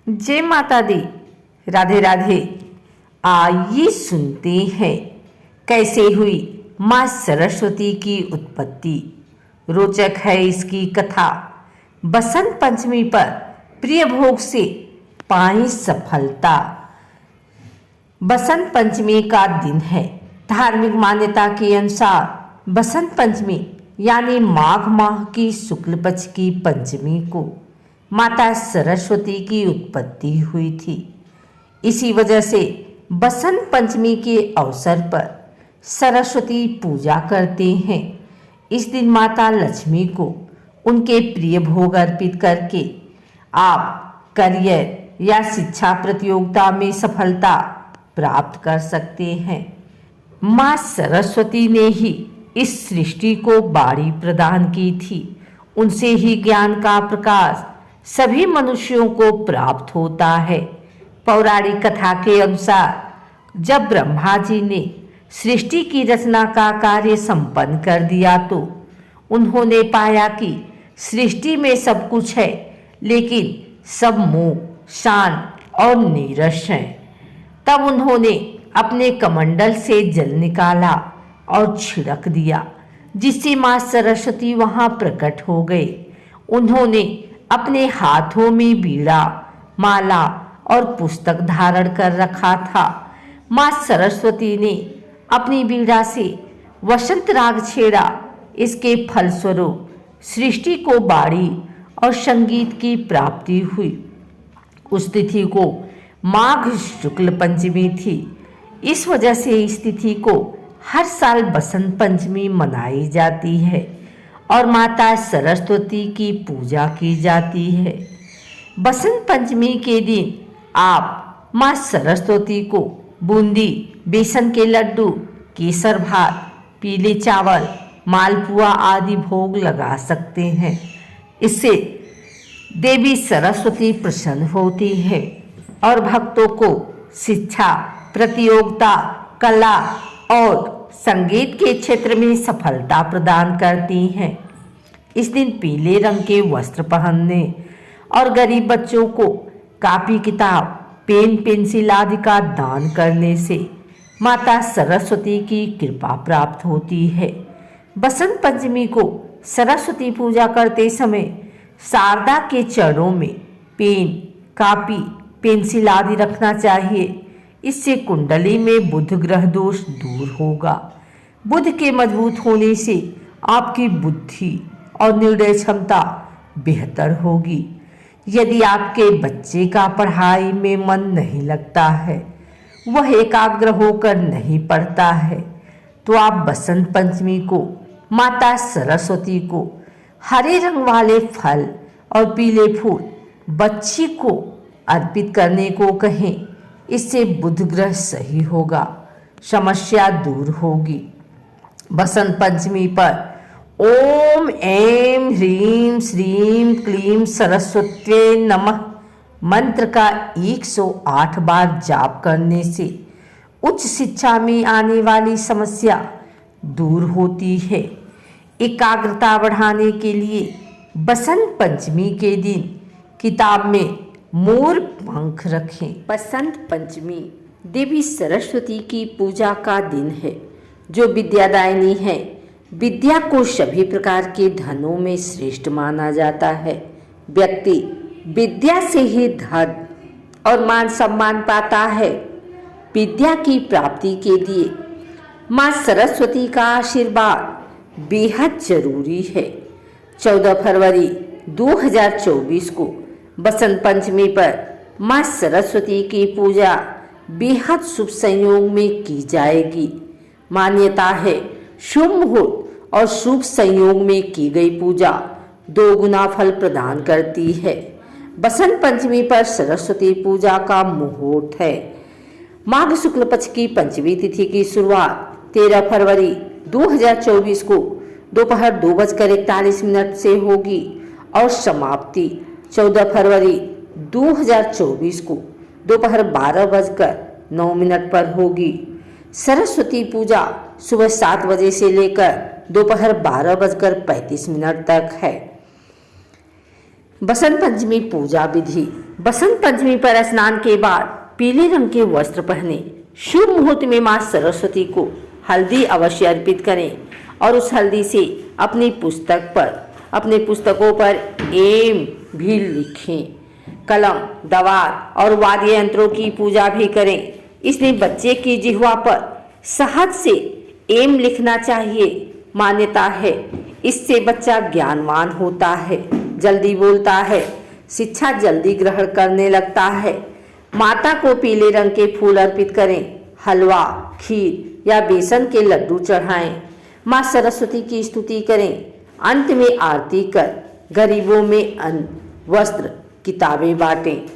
जय माता दी। राधे राधे। आइए सुनते हैं कैसे हुई माँ सरस्वती की उत्पत्ति। रोचक है इसकी कथा। बसंत पंचमी पर प्रिय भोग से पाई सफलता। बसंत पंचमी का दिन है। धार्मिक मान्यता के अनुसार बसंत पंचमी यानी माघ माह की शुक्ल पक्ष की पंचमी को माता सरस्वती की उत्पत्ति हुई थी। इसी वजह से बसंत पंचमी के अवसर पर सरस्वती पूजा करते हैं। इस दिन माता लक्ष्मी को उनके प्रिय भोग अर्पित करके आप करियर या शिक्षा प्रतियोगिता में सफलता प्राप्त कर सकते हैं। माँ सरस्वती ने ही इस सृष्टि को बाणी प्रदान की थी। उनसे ही ज्ञान का प्रकाश सभी मनुष्यों को प्राप्त होता है। पौराणिक कथा के अनुसार जब ब्रह्मा जी ने सृष्टि की रचना का कार्य संपन्न कर दिया तो उन्होंने पाया कि सृष्टि में सब कुछ है, लेकिन सब मोह, शांत और नीरस हैं। तब उन्होंने अपने कमंडल से जल निकाला और छिड़क दिया, जिससे माँ सरस्वती वहां प्रकट हो गए। उन्होंने अपने हाथों में बीड़ा, माला और पुस्तक धारण कर रखा था। माँ सरस्वती ने अपनी बीड़ा से वसंत राग छेड़ा। इसके फलस्वरूप सृष्टि को बाणी और संगीत की प्राप्ति हुई। उस तिथि को माघ शुक्ल पंचमी थी। इस वजह से इस तिथि को हर साल बसंत पंचमी मनाई जाती है और माता सरस्वती की पूजा की जाती है। बसंत पंचमी के दिन आप माँ सरस्वती को बूंदी, बेसन के लड्डू, केसर भात, पीले चावल, मालपुआ आदि भोग लगा सकते हैं। इससे देवी सरस्वती प्रसन्न होती है और भक्तों को शिक्षा, प्रतियोगिता, कला और संगीत के क्षेत्र में सफलता प्रदान करती हैं। इस दिन पीले रंग के वस्त्र पहनने और गरीब बच्चों को कापी, किताब, पेन, पेंसिल आदि का दान करने से माता सरस्वती की कृपा प्राप्त होती है। बसंत पंचमी को सरस्वती पूजा करते समय शारदा के चरणों में पेन, कापी, पेंसिल आदि रखना चाहिए। इससे कुंडली में बुध ग्रह दोष दूर होगा। बुध के मजबूत होने से आपकी बुद्धि और निर्णय क्षमता बेहतर होगी। यदि आपके बच्चे का पढ़ाई में मन नहीं लगता है, वह एकाग्र होकर नहीं पढ़ता है, तो आप बसंत पंचमी को माता सरस्वती को हरे रंग वाले फल और पीले फूल बच्ची को अर्पित करने को कहें। इससे बुध ग्रह सही होगा, समस्या दूर होगी। बसंत पंचमी पर ओम ऐं ह्रीं श्रीं क्लीं सरस्वत्यै नमः मंत्र का 108 बार जाप करने से उच्च शिक्षा में आने वाली समस्या दूर होती है। एकाग्रता बढ़ाने के लिए बसंत पंचमी के दिन किताब में मोर पंख रखें। बसंत पंचमी देवी सरस्वती की पूजा का दिन है, जो विद्यादायिनी है। विद्या को सभी प्रकार के धनों में श्रेष्ठ माना जाता है। व्यक्ति विद्या से ही धन और मान सम्मान पाता है। विद्या की प्राप्ति के लिए माँ सरस्वती का आशीर्वाद बेहद जरूरी है। 14 फरवरी 2024 को बसंत पंचमी पर माँ सरस्वती की पूजा बेहद शुभ संयोग में की जाएगी। मान्यता है शुभ मुहूर्त और शुभ संयोग में की गई पूजा 2 गुना फल प्रदान करती है। बसंत पंचमी पर सरस्वती पूजा का मुहूर्त है। माघ शुक्ल पक्ष की पंचमी तिथि की शुरुआत 13 फरवरी 2024 को दोपहर 2:41 से होगी और समाप्ति 14 फरवरी 2024 को दोपहर 12:09 पर होगी। सरस्वती पूजा सुबह 7 बजे से लेकर दोपहर 12:35 तक है। बसंत पंचमी पूजा विधि। बसंत पंचमी पर स्नान के बाद पीले रंग के वस्त्र पहने शुभ मुहूर्त में मां सरस्वती को हल्दी अवश्य अर्पित करें और उस हल्दी से अपनी पुस्तकों पर एम भी लिखें। कलम, दवात और वाद्य यंत्रों की पूजा भी करें। इसलिए बच्चे की जिह्वा पर सहज से एम लिखना चाहिए। मान्यता है इससे बच्चा ज्ञानवान होता है, जल्दी बोलता है, शिक्षा जल्दी ग्रहण करने लगता है। माता को पीले रंग के फूल अर्पित करें, हलवा, खीर या बेसन के लड्डू चढ़ाएं। मां सरस्वती की स्तुति करें। अंत में आरती कर गरीबों में अन्न, वस्त्र, किताबें बांटें।